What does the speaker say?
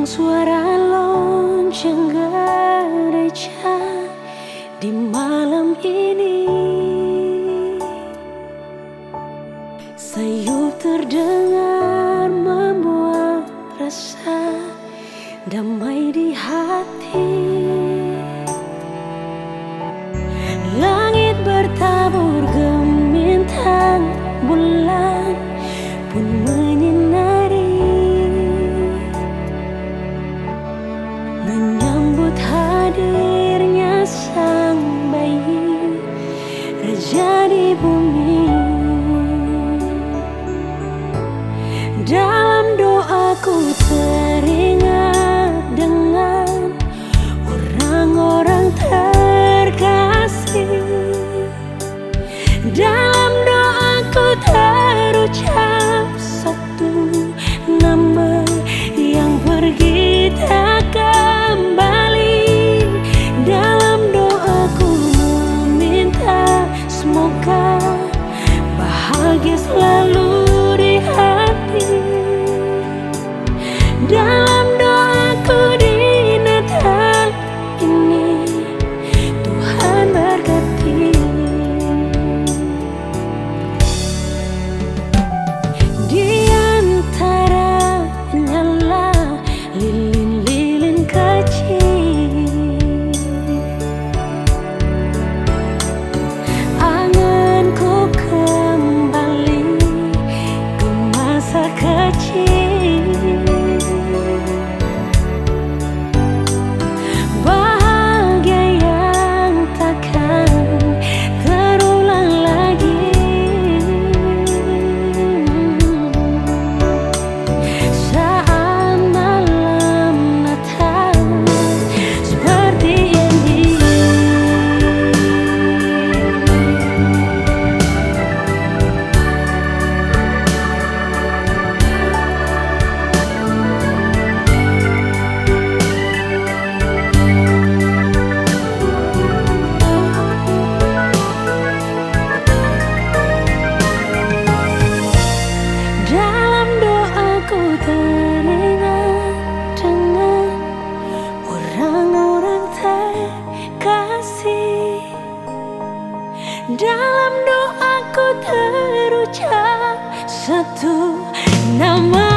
suara lonceng gereja di malam ini. Sayup terdengar membuat rasa damai di hati. Langit bertabur gemintang, bulan pun menyinari, menyambut hadirnya sang bayi raja di bumi. Dalam doaku teringat dengan orang-orang terkasih. Dalam doaku terucap satu nama yang pergi tak kembali. Dalam doaku meminta semoga bahagia selalu di hati. Dalam doaku di Natal ini, Tuhan berkati. Di antara nyala lilin-lilin kecil, anganku kembali ke masa kecil. Bahagia yang takkan terulang lagi. Saat malam Natal seperti ini. Dalam doaku teringat dengan orang-orang terkasih. Dalam doaku terucap satu nama